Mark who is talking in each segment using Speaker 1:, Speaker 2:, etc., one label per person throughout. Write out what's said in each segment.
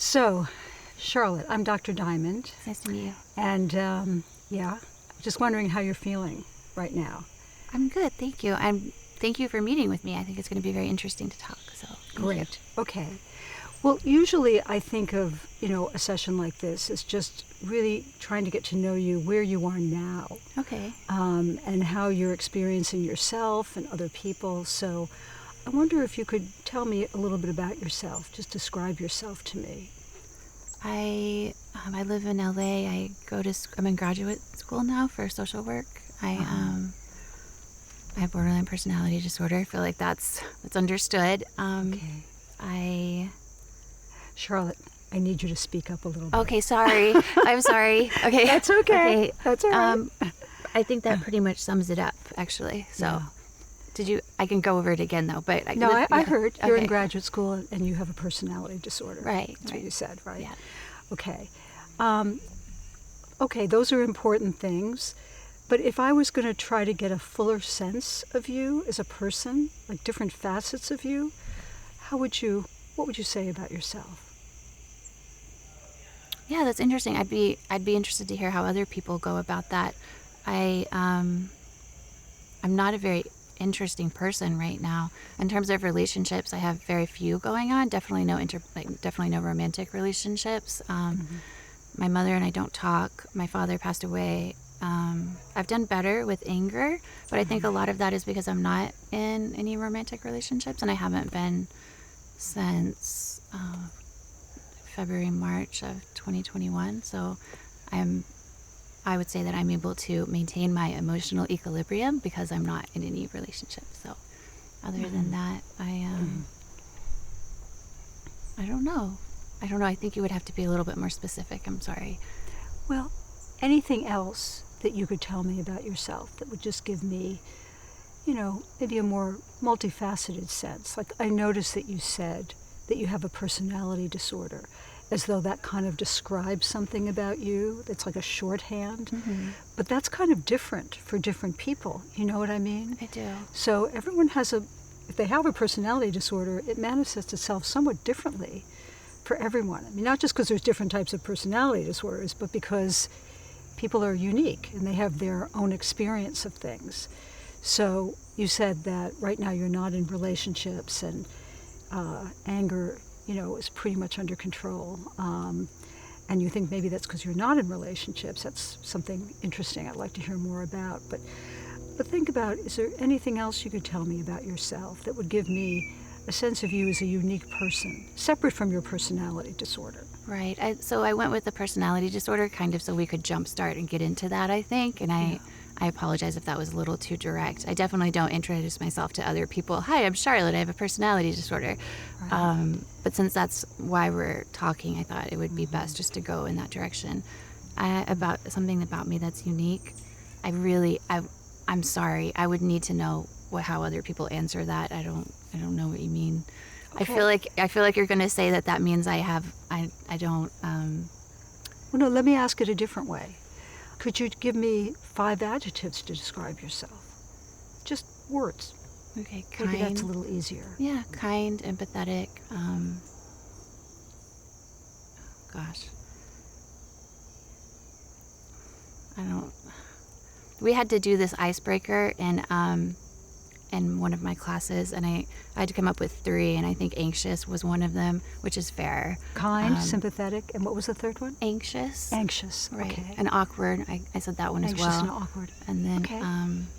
Speaker 1: So, Charlotte, I'm Dr. Diamond.
Speaker 2: Nice to meet you.
Speaker 1: And, just wondering how you're feeling right now.
Speaker 2: I'm good, thank you. Thank you for meeting with me. I think it's going to be very interesting to talk. So
Speaker 1: Great. Okay. Well, usually I think of, a session like this as just really trying to get to know you where you are now.
Speaker 2: Okay.
Speaker 1: And how you're experiencing yourself and other people. So I wonder if you could tell me a little bit about yourself. Just describe yourself to me.
Speaker 2: I live in LA. I'm in graduate school now for social work. I have borderline personality disorder. I feel like that's understood.
Speaker 1: Okay. Charlotte, I need you to speak up a little bit.
Speaker 2: Okay, sorry. I'm sorry. Okay.
Speaker 1: That's okay. That's all right.
Speaker 2: I think that pretty much sums it up, actually. So, I can go over it again, though. But
Speaker 1: I heard you're in graduate school and you have a personality disorder.
Speaker 2: Right.
Speaker 1: That's what you said, right?
Speaker 2: Yeah.
Speaker 1: Okay. Okay, those are important things. But if I was going to try to get a fuller sense of you as a person, like different facets of you, what would you say about yourself?
Speaker 2: Yeah, that's interesting. I'd be interested to hear how other people go about that. I'm not a very interesting person right now. In terms of relationships, I have very few going on. Definitely no romantic relationships. My mother and I don't talk. My father passed away. I've done better with anger, but I think a lot of that is because I'm not in any romantic relationships, and I haven't been since February, March of 2021. So I would say that I'm able to maintain my emotional equilibrium because I'm not in any relationship. So other than that, I don't know. I think you would have to be a little bit more specific. I'm sorry.
Speaker 1: Well, anything else that you could tell me about yourself that would just give me, maybe a more multifaceted sense? Like, I noticed that you said that you have a personality disorder, as though that kind of describes something about you. That's like a shorthand. Mm-hmm. But that's kind of different for different people. You know what I mean?
Speaker 2: I do.
Speaker 1: So everyone if they have a personality disorder, it manifests itself somewhat differently for everyone. I mean, not just because there's different types of personality disorders, but because people are unique and they have their own experience of things. So you said that right now you're not in relationships and anger, is pretty much under control. And you think maybe that's because you're not in relationships. That's something interesting I'd like to hear more about. But think about, is there anything else you could tell me about yourself that would give me a sense of you as a unique person, separate from your personality disorder?
Speaker 2: Right. So I went with the personality disorder kind of so we could jumpstart and get into that, I think. And I apologize if that was a little too direct. I definitely don't introduce myself to other people. Hi, I'm Charlotte. I have a personality disorder. Right. But since that's why we're talking, I thought it would be best just to go in that direction. About something about me that's unique. I'm sorry. I would need to know how other people answer that. I don't know what you mean. Okay. I feel like you're going to say that means I don't.
Speaker 1: Well, no. Let me ask it a different way. Could you give me 5 adjectives to describe yourself? Just words.
Speaker 2: Okay, kind.
Speaker 1: Maybe that's a little easier.
Speaker 2: Yeah, kind, empathetic. We had to do this icebreaker in one of my classes, and I had to come up with 3, and I think anxious was one of them, which is fair.
Speaker 1: Kind, sympathetic, and what was the third one?
Speaker 2: Anxious.
Speaker 1: Anxious,
Speaker 2: right.
Speaker 1: Okay.
Speaker 2: And awkward, I said that one
Speaker 1: anxious
Speaker 2: as well.
Speaker 1: Anxious and awkward.
Speaker 2: And then,
Speaker 1: okay.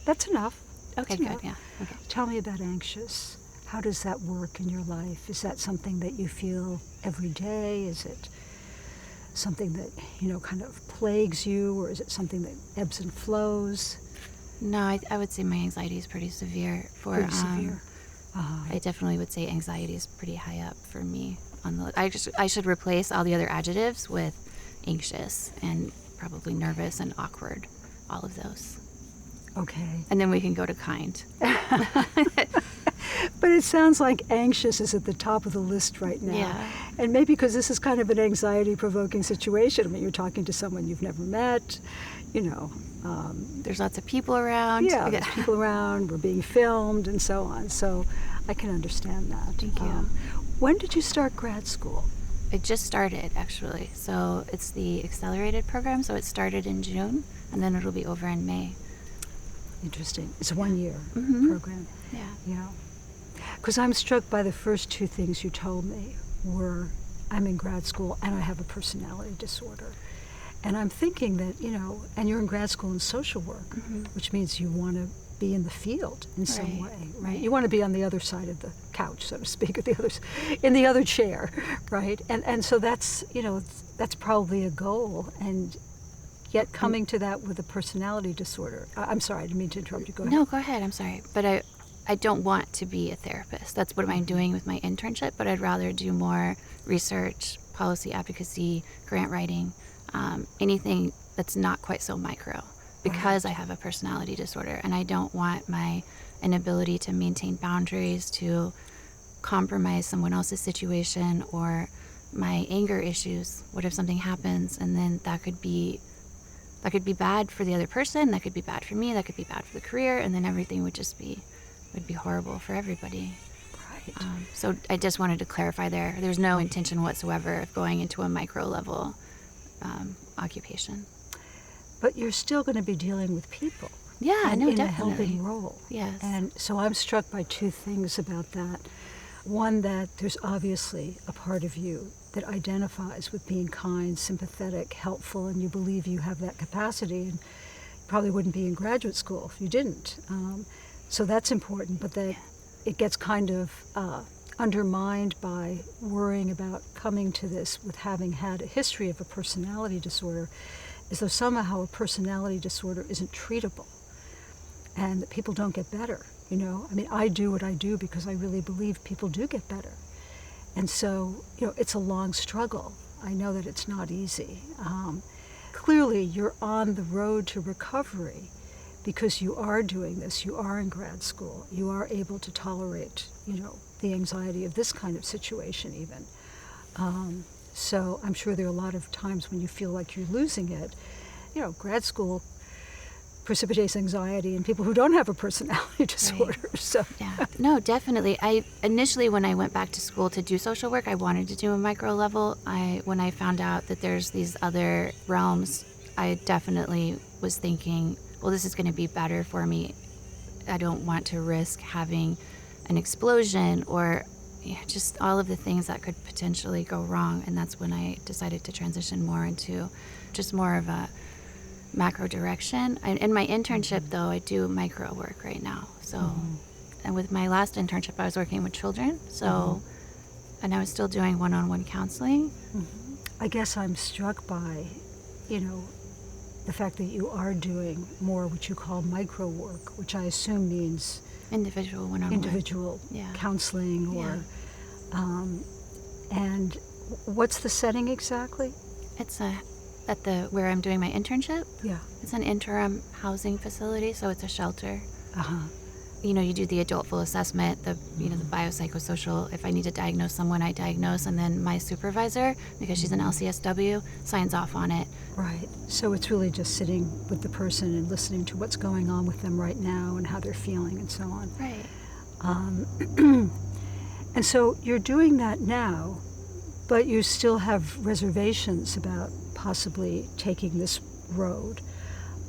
Speaker 1: That's enough.
Speaker 2: Okay,
Speaker 1: That's enough.
Speaker 2: Good, yeah. Okay.
Speaker 1: Tell me about anxious. How does that work in your life? Is that something that you feel every day? Is it something that, kind of plagues you, or is it something that ebbs and flows?
Speaker 2: No, I would say my anxiety is pretty severe.
Speaker 1: Pretty severe.
Speaker 2: I definitely would say anxiety is pretty high up for me on the. I should replace all the other adjectives with anxious and probably nervous and awkward, all of those.
Speaker 1: Okay.
Speaker 2: And then we can go to kind.
Speaker 1: But it sounds like anxious is at the top of the list right now.
Speaker 2: Yeah.
Speaker 1: And maybe because this is kind of an anxiety-provoking situation. I mean, you're talking to someone you've never met,
Speaker 2: There's lots of people around.
Speaker 1: Yeah, there's people around. We're being filmed and so on. So I can understand that.
Speaker 2: Thank you.
Speaker 1: When did you start grad school?
Speaker 2: It just started, actually. So it's the accelerated program. So it started in June, and then it'll be over in May.
Speaker 1: Interesting. It's a 1-year
Speaker 2: Mm-hmm.
Speaker 1: program.
Speaker 2: Yeah.
Speaker 1: Yeah. Because I'm struck by the first two things you told me were, I'm in grad school and I have a personality disorder. And I'm thinking that, and you're in grad school in social work,
Speaker 2: Mm-hmm.
Speaker 1: which means you want to be in the field in some
Speaker 2: Right,
Speaker 1: way, right?
Speaker 2: right.
Speaker 1: You want to be on the other side of the couch, so to speak, or in the other chair, right? And so that's, that's probably a goal. And yet coming to that with a personality disorder. I'm sorry, I didn't mean to interrupt you. Go ahead.
Speaker 2: No, go ahead. I'm sorry. But I don't want to be a therapist. That's what I'm doing with my internship, but I'd rather do more research, policy advocacy, grant writing, anything that's not quite so micro, because I have a personality disorder, and I don't want my inability to maintain boundaries, to compromise someone else's situation, or my anger issues. What if something happens and then that could be bad for the other person, that could be bad for me, that could be bad for the career, and then everything would be horrible for everybody.
Speaker 1: Right.
Speaker 2: So I just wanted to clarify there. There's no intention whatsoever of going into a micro level occupation.
Speaker 1: But you're still going to be dealing with people.
Speaker 2: Yeah,
Speaker 1: and
Speaker 2: no,
Speaker 1: in
Speaker 2: definitely.
Speaker 1: a helping role.
Speaker 2: Yes.
Speaker 1: And so I'm struck by two things about that. One, that there's obviously a part of you that identifies with being kind, sympathetic, helpful, and you believe you have that capacity, and probably wouldn't be in graduate school if you didn't. So that's important, but that it gets kind of undermined by worrying about coming to this with having had a history of a personality disorder, as though somehow a personality disorder isn't treatable and that people don't get better. I mean, I do what I do because I really believe people do get better. And so, it's a long struggle. I know that it's not easy. Clearly, you're on the road to recovery because you are doing this. You are in grad school. You are able to tolerate, the anxiety of this kind of situation even. So I'm sure there are a lot of times when you feel like you're losing it. Grad school precipitates anxiety in people who don't have a personality disorder. Right. So
Speaker 2: yeah, no, definitely. Initially, when I went back to school to do social work, I wanted to do a micro level. When I found out that there's these other realms, I definitely was thinking, well, this is going to be better for me. I don't want to risk having an explosion or just all of the things that could potentially go wrong. And that's when I decided to transition more into just more of a macro direction. In my internship, though, I do micro work right now. So, and with my last internship, I was working with children. So, and I was still doing one-on-one counseling.
Speaker 1: I guess I'm struck by, the fact that you are doing more what you call micro work, which I assume means
Speaker 2: individual one-on-one.
Speaker 1: Individual counseling or, and what's the setting exactly?
Speaker 2: It's where I'm doing my internship.
Speaker 1: Yeah.
Speaker 2: It's an interim housing facility, so it's a shelter.
Speaker 1: Uh-huh.
Speaker 2: You do the adult full assessment, the biopsychosocial. If I need to diagnose someone, I diagnose, and then my supervisor, because she's an LCSW, signs off on it.
Speaker 1: Right. So it's really just sitting with the person and listening to what's going on with them right now and how they're feeling and so on.
Speaker 2: Right.
Speaker 1: And so you're doing that now, but you still have reservations about possibly taking this road.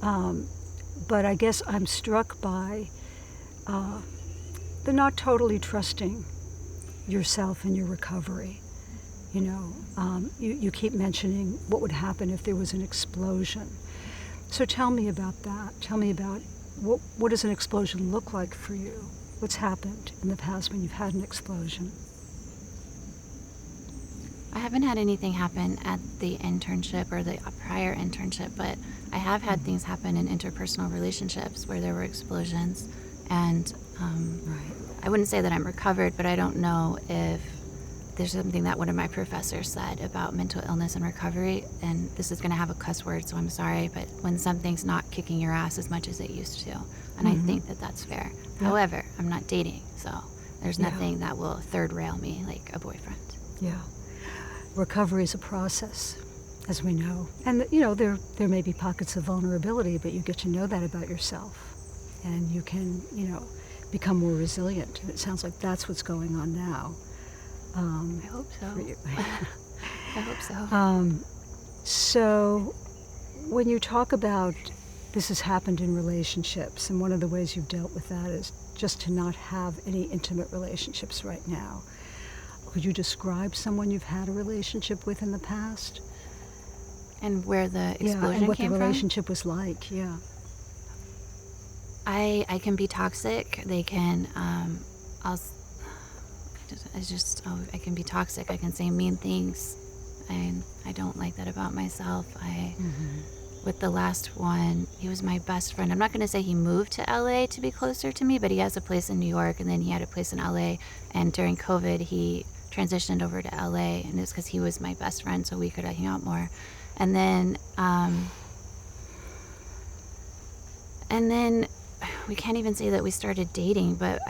Speaker 1: But I guess I'm struck by the not totally trusting yourself and your recovery. You keep mentioning what would happen if there was an explosion. So tell me about that. Tell me about what does an explosion look like for you? What's happened in the past when you've had an explosion?
Speaker 2: I haven't had anything happen at the internship or the prior internship, but I have had things happen in interpersonal relationships where there were explosions. And I wouldn't say that I'm recovered, but I don't know if there's something that one of my professors said about mental illness and recovery, and this is going to have a cuss word, so I'm sorry, but when something's not kicking your ass as much as it used to, and I think that that's fair. Yeah. However, I'm not dating, so there's nothing that will third rail me like a boyfriend.
Speaker 1: Yeah. Recovery is a process, as we know. And, there may be pockets of vulnerability, but you get to know that about yourself. And you can, become more resilient. And it sounds like that's what's going on now.
Speaker 2: I hope so.
Speaker 1: For you.
Speaker 2: hope so.
Speaker 1: So when you talk about this has happened in relationships, and one of the ways you've dealt with that is just to not have any intimate relationships right now. Could you describe someone you've had a relationship with in the past?
Speaker 2: And where the explosion
Speaker 1: and what
Speaker 2: came
Speaker 1: the
Speaker 2: from?
Speaker 1: relationship was like, yeah.
Speaker 2: I can be toxic. They can, I can be toxic. I can say mean things. And I don't like that about myself. With the last one, he was my best friend. I'm not going to say he moved to LA to be closer to me, but he has a place in New York, and then he had a place in LA. And during COVID, he transitioned over to LA, and it's because he was my best friend, so we could hang out more. And then we can't even say that we started dating, but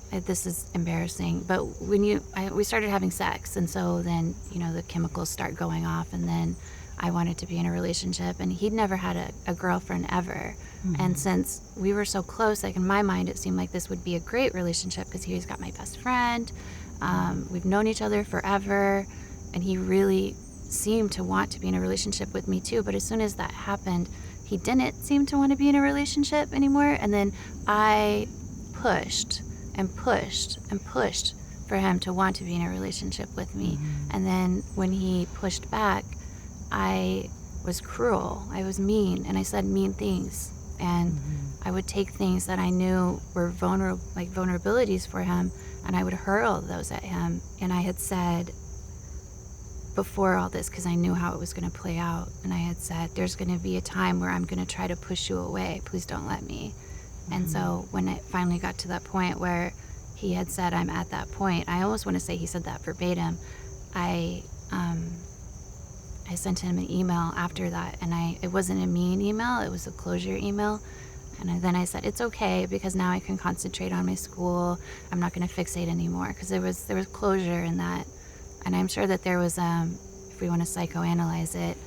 Speaker 2: this is embarrassing, but we started having sex, and so then, the chemicals start going off, and then I wanted to be in a relationship, and he'd never had a girlfriend ever. And since we were so close, like in my mind, it seemed like this would be a great relationship because he's got my best friend. We've known each other forever, and he really seemed to want to be in a relationship with me too. But as soon as that happened, he didn't seem to want to be in a relationship anymore. And then I pushed and pushed and pushed for him to want to be in a relationship with me. And then when he pushed back, I was cruel, I was mean, and I said mean things. And I would take things that I knew were vulnerabilities for him, and I would hurl those at him. And I had said before all this, because I knew how it was going to play out, and I had said, there's going to be a time where I'm going to try to push you away. Please don't let me. And so when it finally got to that point where he had said, I'm at that point, I almost want to say he said that verbatim. I sent him an email after that, and it wasn't a mean email, it was a closure email. And then I said, it's okay, because now I can concentrate on my school. I'm not going to fixate anymore, because there was closure in that. And I'm sure that there was, if we want to psychoanalyze it,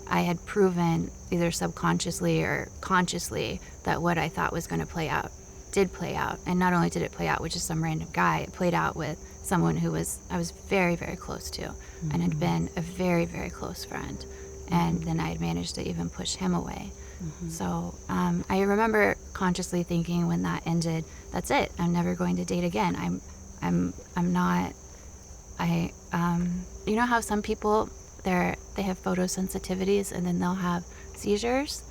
Speaker 2: I had proven either subconsciously or consciously that what I thought was going to play out did play out. And not only did it play out with just some random guy, it played out with someone I was very, very close to and had been a very, very close friend. And then I had managed to even push him away. So I remember consciously thinking when that ended, that's it. I'm never going to date again. I'm not. You know how some people they have photosensitivities and then they'll have seizures.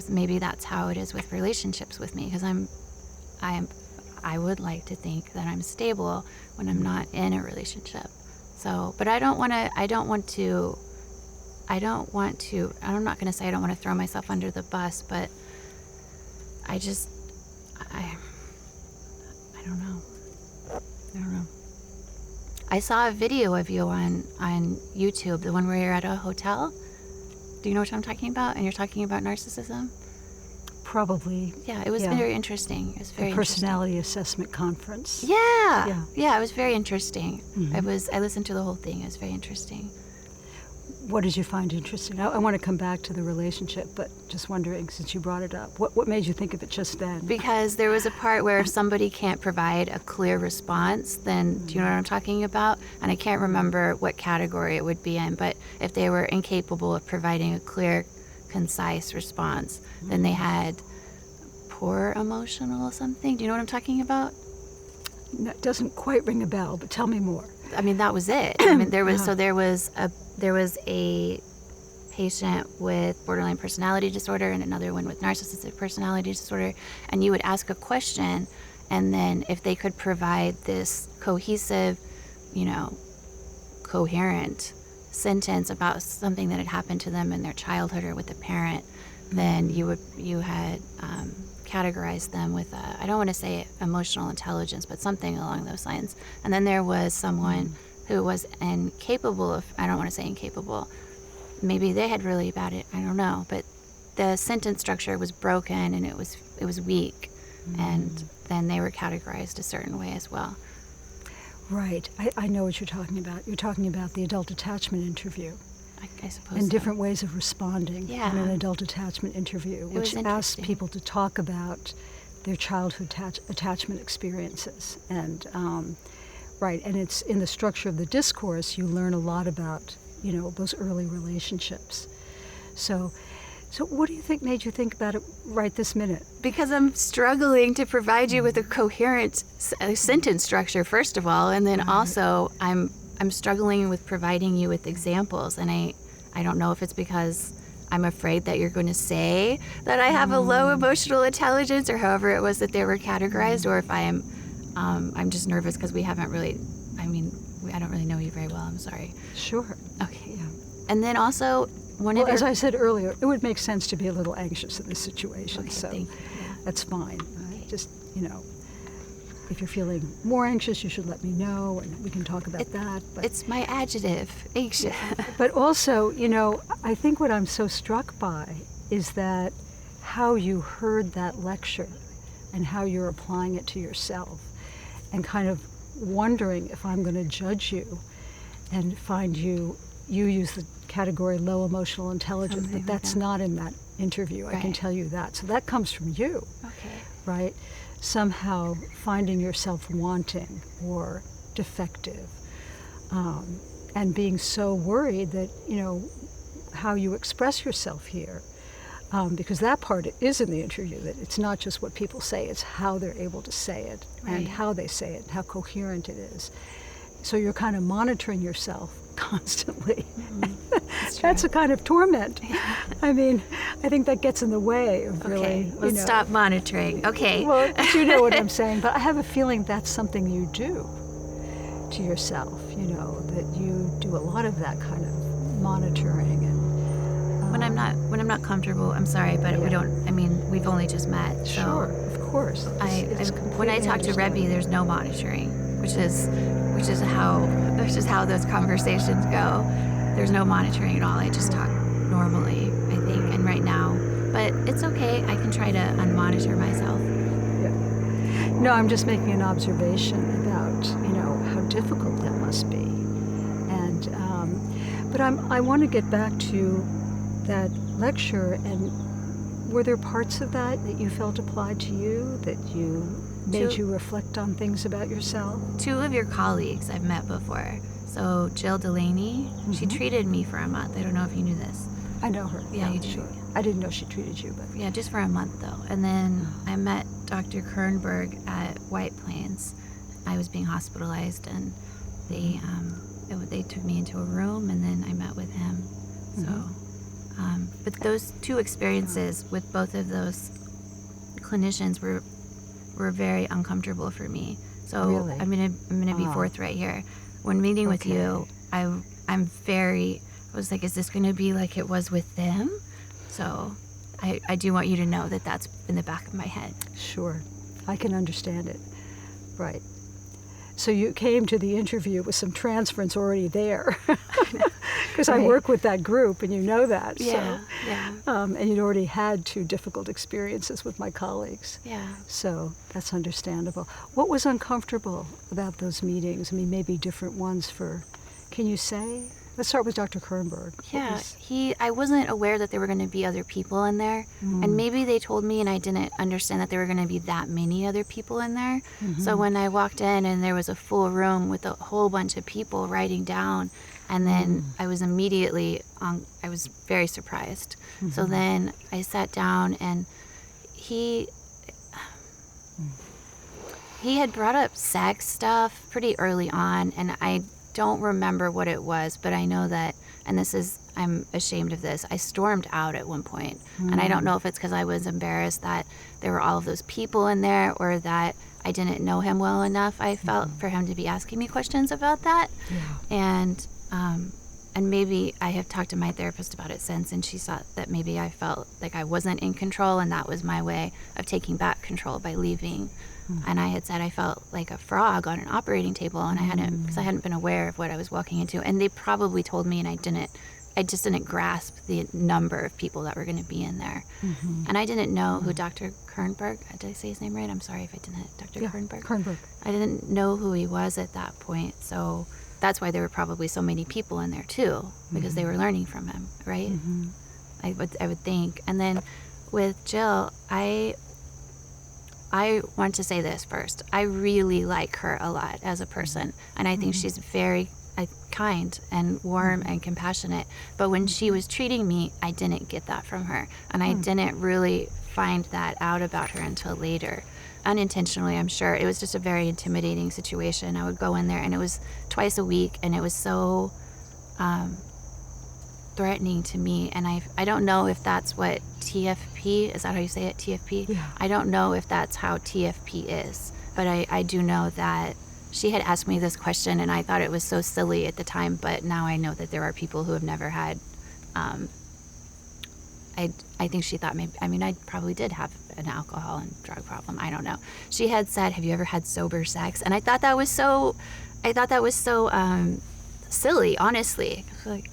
Speaker 2: Maybe that's how it is with relationships with me, because I would like to think that I'm stable when I'm not in a relationship. So, but I'm not going to say I don't want to throw myself under the bus, but I don't know. I saw a video of you on YouTube, the one where you're at a hotel. Do you know what I'm talking about? And you're talking about narcissism?
Speaker 1: Probably.
Speaker 2: Yeah, it was very interesting. It was very
Speaker 1: personality assessment conference.
Speaker 2: Yeah, it was very interesting. I listened to the whole thing. It was very interesting.
Speaker 1: What did you find interesting? I want to come back to the relationship, but just wondering, since you brought it up, what made you think of it just then?
Speaker 2: Because there was a part where if somebody can't provide a clear response, then do you know what I'm talking about? And I can't remember what category it would be in, but if they were incapable of providing a clear, concise response, then they had poor emotional something. Do you know what I'm talking about?
Speaker 1: That doesn't quite ring a bell, but tell me more.
Speaker 2: I mean, that was it. I mean, there was a patient with borderline personality disorder and another one with narcissistic personality disorder, and you would ask a question, and then if they could provide this cohesive, coherent sentence about something that had happened to them in their childhood or with a parent, then you had categorized them with I don't want to say emotional intelligence, but something along those lines. And then there was someone who was incapable of, I don't want to say incapable, maybe they had really bad, I don't know, but the sentence structure was broken and it was weak, and then they were categorized a certain way as well.
Speaker 1: Right. I know what you're talking about. You're talking about the adult attachment interview.
Speaker 2: I suppose
Speaker 1: and
Speaker 2: so.
Speaker 1: different ways of responding in an adult attachment interview, which asks people to talk about their childhood attachment experiences. And Right, and it's in the structure of the discourse, you learn a lot about, those early relationships. So what do you think made you think about it right this minute?
Speaker 2: Because I'm struggling to provide you with a coherent sentence structure, first of all, and then also I'm struggling with providing you with examples, and I don't know if it's because I'm afraid that you're going to say that I have a low emotional intelligence, or however it was that they were categorized, or if I'm just nervous because we haven't really, I don't really know you very well. I'm sorry.
Speaker 1: Sure.
Speaker 2: Okay.
Speaker 1: Yeah.
Speaker 2: And then also,
Speaker 1: as I said earlier, it would make sense to be a little anxious in this situation.
Speaker 2: Okay,
Speaker 1: so
Speaker 2: thank you. Yeah.
Speaker 1: That's fine.
Speaker 2: Okay.
Speaker 1: Just, if you're feeling more anxious, you should let me know, and we can talk about that. But
Speaker 2: it's my adjective, anxious.
Speaker 1: But also, I think what I'm so struck by is that how you heard that lecture and how you're applying it to yourself, and kind of wondering if I'm going to judge you and find you use the category low emotional intelligence,
Speaker 2: Something
Speaker 1: but that's
Speaker 2: like that.
Speaker 1: not in that interview.
Speaker 2: Right.
Speaker 1: I can tell you that. So that comes from you.
Speaker 2: Okay.
Speaker 1: Right? Somehow finding yourself wanting or defective, and being so worried that, how you express yourself here, because that part is in the interview, that it's not just what people say, it's how they're able to say it,
Speaker 2: Right.
Speaker 1: and how they say it, how coherent it is. So you're kind of monitoring yourself constantly. That's a kind of torment. I think that gets in the way of really,
Speaker 2: Okay, let's stop monitoring. Okay.
Speaker 1: Well, you know what I'm saying, but I have a feeling that's something you do to yourself, that you do a lot of that kind of monitoring. And
Speaker 2: when I'm not comfortable, I'm sorry, but we've only just met. So
Speaker 1: sure, of course.
Speaker 2: When I talk to Rebbe, there's no monitoring, which is how those conversations go. There's no monitoring at all. I just talk normally, I think, and right now. But it's okay. I can try to unmonitor myself.
Speaker 1: Yeah. No, I'm just making an observation about, how difficult that must be. And, but I want to get back to that lecture, and were there parts of that you felt applied to you, that made you reflect on things about yourself?
Speaker 2: 2 of your colleagues I've met before. So Jill Delaney, she treated me for a month. I don't know if you knew this.
Speaker 1: I know her.
Speaker 2: Yeah, you do.
Speaker 1: Sure. I didn't know she treated you, but
Speaker 2: Yeah, just for a month though. And then I met Dr. Kernberg at White Plains. I was being hospitalized, and they took me into a room, and then I met with him. So, but those 2 experiences with both of those clinicians were very uncomfortable for me. So
Speaker 1: Really?
Speaker 2: I'm gonna be forthright here. When meeting with you, I was like, is this gonna be like it was with them? So I do want you to know that that's in the back of my head.
Speaker 1: sure, I can understand it. Right. So you came to the interview with some transference already there, because I work with that group, and you know that.
Speaker 2: Yeah,
Speaker 1: so,
Speaker 2: yeah.
Speaker 1: And you'd already had 2 difficult experiences with my colleagues.
Speaker 2: Yeah.
Speaker 1: So that's understandable. What was uncomfortable about those meetings? Maybe different ones can you say? Let's start with Dr. Kernberg.
Speaker 2: Yeah, I wasn't aware that there were going to be other people in there, and maybe they told me and I didn't understand that there were going to be that many other people in there. So when I walked in and there was a full room with a whole bunch of people writing down, and then I was immediately I was very surprised. So then I sat down, and he had brought up sex stuff pretty early on, and I don't remember what it was, but I know that, and I'm ashamed of this, I stormed out at one point. And I don't know if it's because I was embarrassed that there were all of those people in there, or that I didn't know him well enough, I felt, for him to be asking me questions about that.
Speaker 1: Yeah.
Speaker 2: And maybe I have talked to my therapist about it since, and she thought that maybe I felt like I wasn't in control, and that was my way of taking back control by leaving. And I had said I felt like a frog on an operating table, and because I hadn't been aware of what I was walking into. And they probably told me, and I just didn't grasp the number of people that were going to be in there. And I didn't know who Dr. Kernberg, did I say his name right? I'm sorry if I didn't. Dr. Kernberg?
Speaker 1: Kernberg.
Speaker 2: I didn't know who he was at that point, so that's why there were probably so many people in there too, because they were learning from him, right? I would think. And then with Jill, I want to say this first. I really like her a lot as a person, and I think she's very kind and warm and compassionate. But when she was treating me, I didn't get that from her, and I didn't really find that out about her until later. Unintentionally, I'm sure. It was just a very intimidating situation. I would go in there, and it was twice a week, and it was so threatening to me. And I don't know if that's what TFP, is that how you say it, TFP?
Speaker 1: Yeah.
Speaker 2: I don't know if that's how TFP is, but I do know that she had asked me this question, and I thought it was so silly at the time, but now I know that there are people who have never had, I think she thought maybe, I mean, I probably did have an alcohol and drug problem. I don't know. She had said, "Have you ever had sober sex?" And I thought that was so silly, honestly. Like,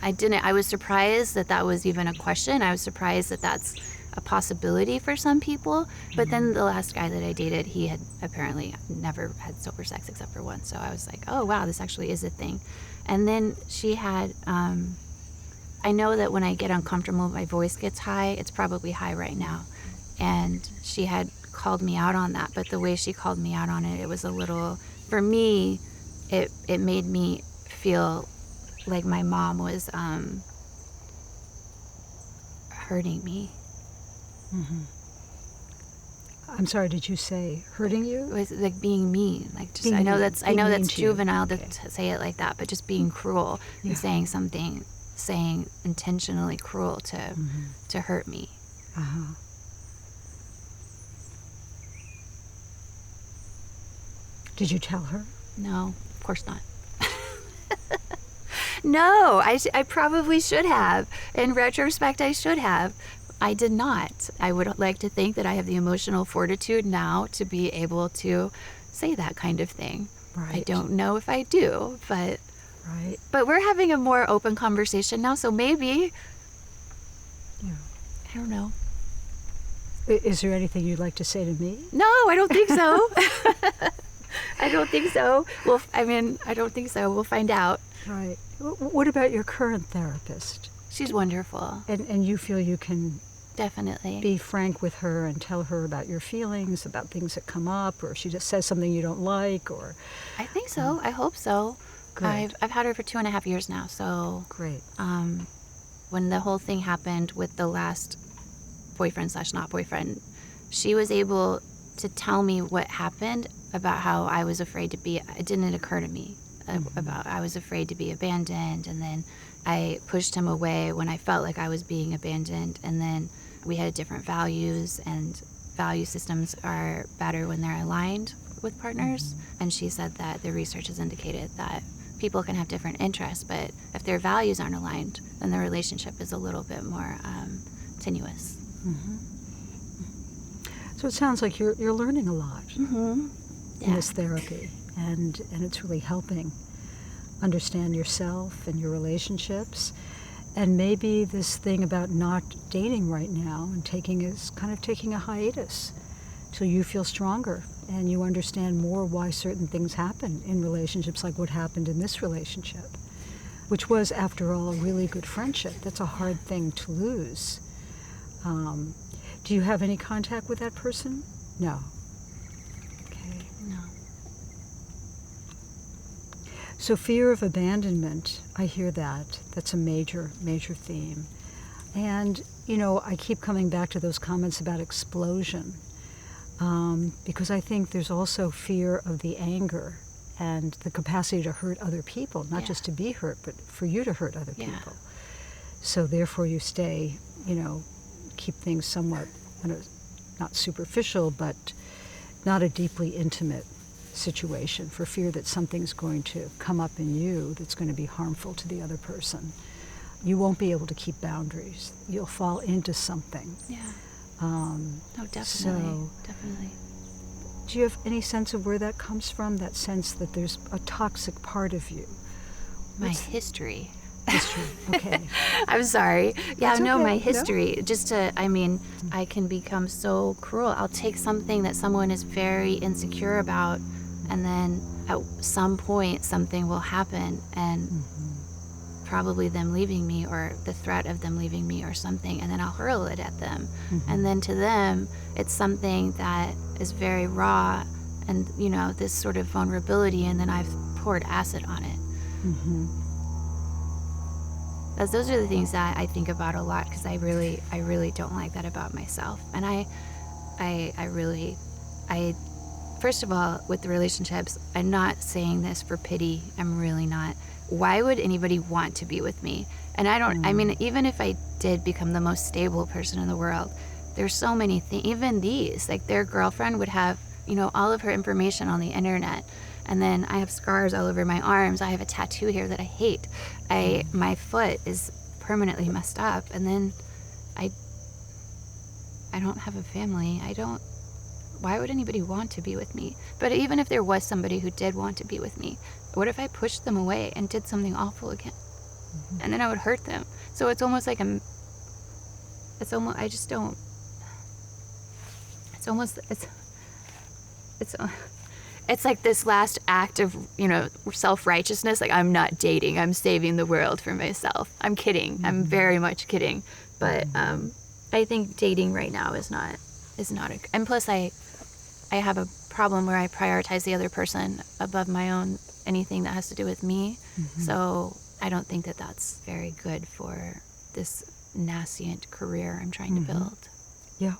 Speaker 2: I was surprised that was even a question. I was surprised that that's a possibility for some people. But then the last guy that I dated, he had apparently never had sober sex except for once. So I was like, oh, wow, this actually is a thing. And then she had, I know that when I get uncomfortable, my voice gets high. It's probably high right now. And she had called me out on that. But the way she called me out on it, it was a little, for me, it made me feel like my mom was hurting me.
Speaker 1: Mm-hmm. I'm sorry, did you say hurting you?
Speaker 2: It was like being mean. Like, just,
Speaker 1: Being
Speaker 2: I know
Speaker 1: mean.
Speaker 2: that's
Speaker 1: Being mean to you.
Speaker 2: juvenile
Speaker 1: Okay.
Speaker 2: to say it like that, but just being cruel and saying intentionally cruel to hurt me.
Speaker 1: Uh-huh. Did you tell her?
Speaker 2: No, of course not. No, I probably should have. In retrospect, I should have. I did not. I would like to think that I have the emotional fortitude now to be able to say that kind of thing.
Speaker 1: Right.
Speaker 2: I don't know if I do, but
Speaker 1: Right.
Speaker 2: we're having a more open conversation now, so maybe,
Speaker 1: Yeah.
Speaker 2: I don't know.
Speaker 1: Is there anything you'd like to say to me?
Speaker 2: No, I don't think so. I don't think so. Well, I don't think so. We'll find out.
Speaker 1: Right. What about your current therapist?
Speaker 2: She's wonderful.
Speaker 1: And you feel you can
Speaker 2: Definitely.
Speaker 1: be frank with her and tell her about your feelings, about things that come up, or if she just says something you don't like, or...
Speaker 2: I think so. I hope so.
Speaker 1: Good.
Speaker 2: I've had her for 2.5 years now, so
Speaker 1: Great.
Speaker 2: when the whole thing happened with the last boyfriend/not boyfriend, she was able to tell me what happened about how I was afraid to be, it didn't occur to me, about I was afraid to be abandoned, and then I pushed him away when I felt like I was being abandoned, and then we had different values, and value systems are better when they're aligned with partners. And she said that the research has indicated that people can have different interests, but if their values aren't aligned, then the relationship is a little bit more tenuous.
Speaker 1: So it sounds like you're learning a lot in
Speaker 2: Yeah.
Speaker 1: this therapy, and it's really helping understand yourself and your relationships. And maybe this thing about not dating right now and taking a hiatus till you feel stronger and you understand more why certain things happen in relationships, like what happened in this relationship, which was, after all, a really good friendship. That's a hard thing to lose. Do you have any contact with that person? No. Okay.
Speaker 2: No.
Speaker 1: So fear of abandonment, I hear that. That's a major, major theme. And, I keep coming back to those comments about explosion, because I think there's also fear of the anger and the capacity to hurt other people, not just to be hurt, but for you to hurt other people. So therefore you stay, keep things somewhat, not superficial, but not a deeply intimate situation, for fear that something's going to come up in you that's going to be harmful to the other person. You won't be able to keep boundaries. You'll fall into something.
Speaker 2: Yeah. No, definitely.
Speaker 1: So,
Speaker 2: definitely.
Speaker 1: do you have any sense of where that comes from, that sense that there's a toxic part of you?
Speaker 2: My history.
Speaker 1: History, okay.
Speaker 2: I'm sorry. Yeah,
Speaker 1: That's
Speaker 2: no,
Speaker 1: okay.
Speaker 2: my
Speaker 1: No.
Speaker 2: history. I can become so cruel. I'll take something that someone is very insecure about, and then at some point something will happen, and probably them leaving me or the threat of them leaving me or something, and then I'll hurl it at them. And then to them, it's something that is very raw and, you know, this sort of vulnerability, and then I've poured acid on it. Those are the things that I think about a lot, because I really don't like that about myself. And I first of all, with the relationships, I'm not saying this for pity. I'm really not. Why would anybody want to be with me? And I mean, even if I did become the most stable person in the world, there's so many things, even these, like their girlfriend would have, you know, all of her information on the internet. And then I have scars all over my arms. I have a tattoo here that I hate. My foot is permanently messed up. And then I don't have a family. Why would anybody want to be with me? But even if there was somebody who did want to be with me, what if I pushed them away and did something awful again? And then I would hurt them. So it's almost like it's like this last act of, you know, self-righteousness. Like, I'm not dating. I'm saving the world for myself. I'm kidding. I'm very much kidding. But I think dating right now is not and plus I have a problem where I prioritize the other person above my own, anything that has to do with me. So I don't think that that's very good for this nascent career I'm trying to build.
Speaker 1: Yeah.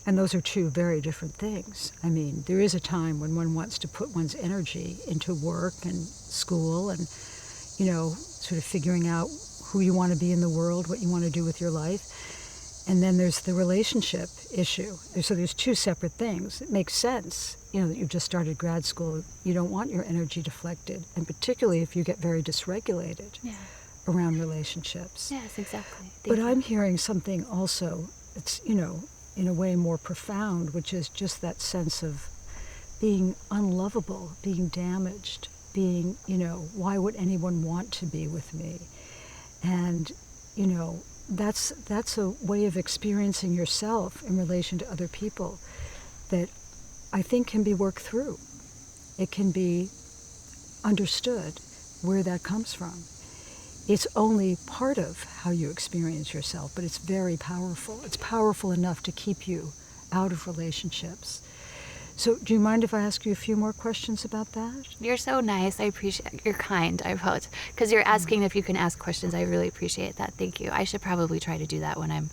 Speaker 1: And those are two very different things. I mean, there is a time when one wants to put one's energy into work and school and, you know, sort of figuring out who you want to be in the world, what you want to do with your life. And then there's the relationship issue. So there's two separate things. It makes sense, you know, that you've just started grad school. You don't want your energy deflected, and particularly if you get very dysregulated around relationships.
Speaker 2: Yes, exactly.
Speaker 1: But I'm hearing something also, it's, you know, in a way more profound, which is just that sense of being unlovable, being damaged, being, you know, why would anyone want to be with me? And, you know, that's a way of experiencing yourself in relation to other people that I think can be worked through. It can be understood where that comes from. It's only part of how you experience yourself, but it's very powerful. It's powerful enough to keep you out of relationships. So do you mind if I ask you a few more questions about that?
Speaker 2: You're so nice. I appreciate, you're kind, I vote. Because you're asking if you can ask questions. I really appreciate that. Thank you. I should probably try to do that when I'm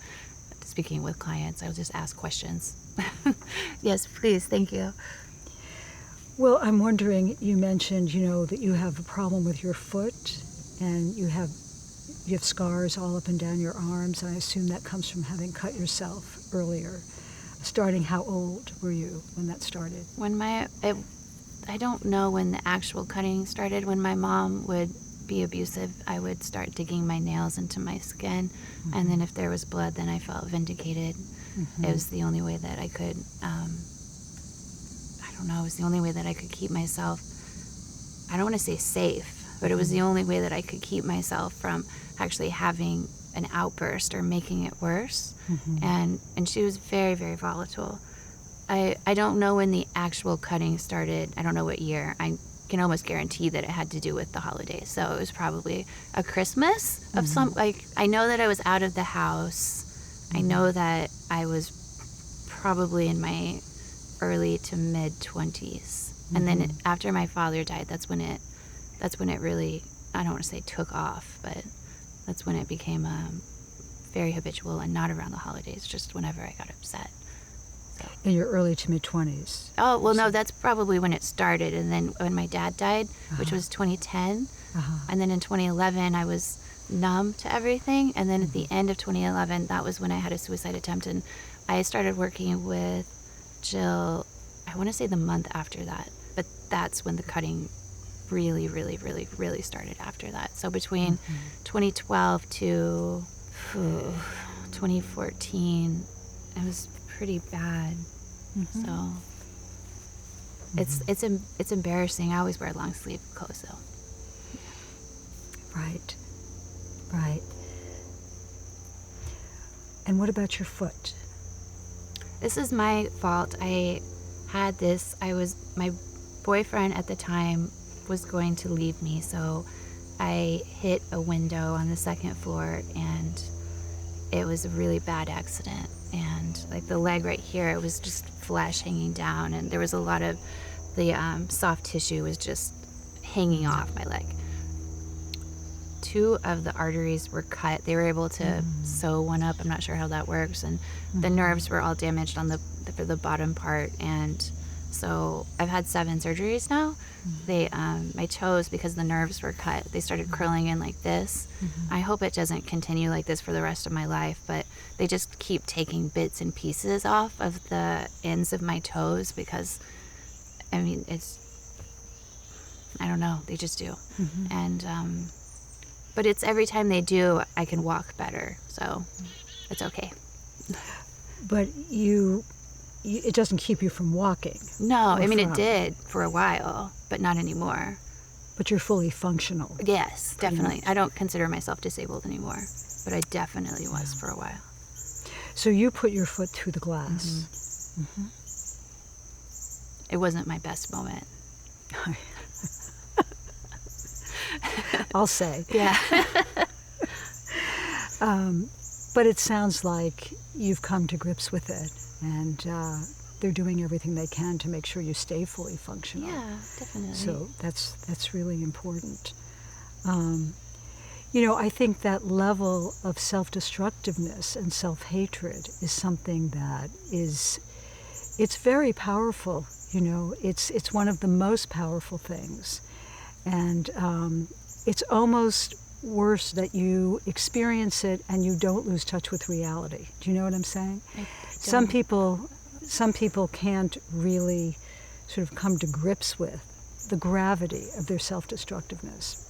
Speaker 2: speaking with clients. I'll just ask questions. Yes, please. Thank you.
Speaker 1: Well, I'm wondering, you mentioned, you know, that you have a problem with your foot and you have scars all up and down your arms, and I assume that comes from having cut yourself earlier. Starting, how old were you when that started?
Speaker 2: I don't know when the actual cutting started. When my mom would be abusive, I would start digging my nails into my skin, and then if there was blood, then I felt vindicated. It was the only way that I could, it was the only way that I could keep myself, I don't want to say safe, but it was the only way that I could keep myself from actually having an outburst or making it worse. And she was very, very volatile. I don't know when the actual cutting started. I don't know what year. I can almost guarantee that it had to do with the holidays. So it was probably a Christmas of some, like, I know that I was out of the house. I know that I was probably in my early to mid 20s. And then after my father died, that's when it really, I don't want to say took off, but that's when it became very habitual, and not around the holidays, just whenever I got upset. So.
Speaker 1: In your early to mid 20s?
Speaker 2: Oh, well, no, that's probably when it started. And then when my dad died, which was 2010, and then in 2011, I was numb to everything. And then at the end of 2011, that was when I had a suicide attempt. And I started working with Jill, I want to say the month after that. But that's when the cutting really, really, really, really started after that. So between 2012 to 2014, it was pretty bad. So it's embarrassing. I always wear long sleeve clothes though.
Speaker 1: Right. And what about your foot?
Speaker 2: This is my fault. I had this. My boyfriend at the time was going to leave me, so I hit a window on the second floor, and it was a really bad accident. And like the leg right here, it was just flesh hanging down, and there was a lot of the soft tissue was just hanging off my leg. 2 of the arteries were cut. They were able to sew one up. I'm not sure how that works. And the nerves were all damaged on for the bottom part. And so I've had 7 surgeries now. They, my toes, because the nerves were cut, they started curling in like this. I hope it doesn't continue like this for the rest of my life, but they just keep taking bits and pieces off of the ends of my toes because, I mean, I don't know, they just do. And, but it's every time they do, I can walk better, so it's okay.
Speaker 1: But it doesn't keep you from walking.
Speaker 2: No, I mean, it did for a while, but not anymore.
Speaker 1: But you're fully functional.
Speaker 2: Yes, definitely. I don't consider myself disabled anymore, but I definitely was for a while.
Speaker 1: So you put your foot through the glass.
Speaker 2: It wasn't my best moment.
Speaker 1: I'll say.
Speaker 2: Yeah.
Speaker 1: But it sounds like you've come to grips with it, and they're doing everything they can to make sure you stay fully functional.
Speaker 2: Yeah, definitely.
Speaker 1: So that's really important. I think that level of self-destructiveness and self-hatred is something that it's very powerful. It's one of the most powerful things. And it's almost worse that you experience it and you don't lose touch with reality. Do you know what I'm saying? Some people can't really sort of come to grips with the gravity of their self-destructiveness.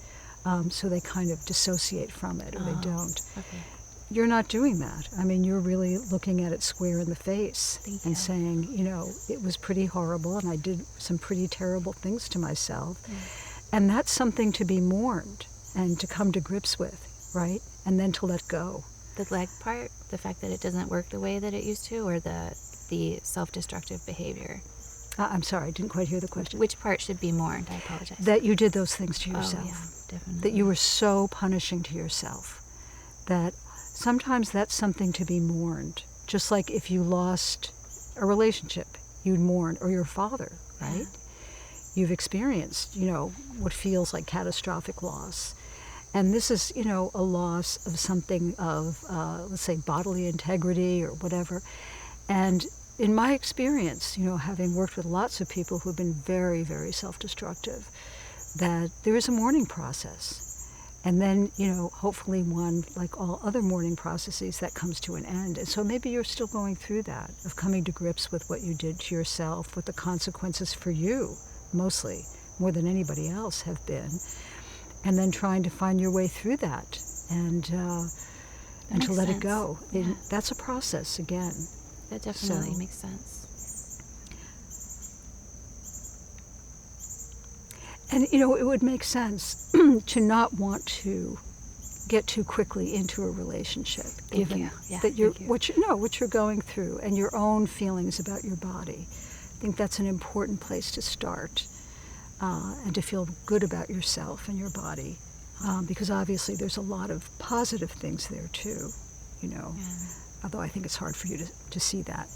Speaker 1: So they kind of dissociate from it, or they don't.
Speaker 2: Okay.
Speaker 1: You're not doing that. I mean, you're really looking at it square in the face and saying, it was pretty horrible and I did some pretty terrible things to myself. And that's something to be mourned and to come to grips with, right? And then to let go.
Speaker 2: The leg part, the fact that it doesn't work the way that it used to, or the self-destructive behavior?
Speaker 1: I'm sorry, I didn't quite hear the question.
Speaker 2: Which part should be mourned? I apologize.
Speaker 1: That you did those things to yourself.
Speaker 2: Oh, yeah, definitely.
Speaker 1: That you were so punishing to yourself. That sometimes that's something to be mourned. Just like if you lost a relationship, you'd mourn, or your father, right? Yeah. You've experienced, what feels like catastrophic loss. And this is, a loss of something of, let's say, bodily integrity or whatever. And in my experience, having worked with lots of people who have been very, very self-destructive, that there is a mourning process. And then, hopefully one, like all other mourning processes, that comes to an end. And so maybe you're still going through that, of coming to grips with what you did to yourself, what the consequences for you, mostly, more than anybody else, have been. And then trying to find your way through that and to let it go.
Speaker 2: Yeah.
Speaker 1: That's a process, again.
Speaker 2: That definitely makes sense.
Speaker 1: And, it would make sense to not want to get too quickly into a relationship, given what you're going through and your own feelings about your body. I think that's an important place to start, and to feel good about yourself and your body, because obviously there's a lot of positive things there too, although I think it's hard for you to see that.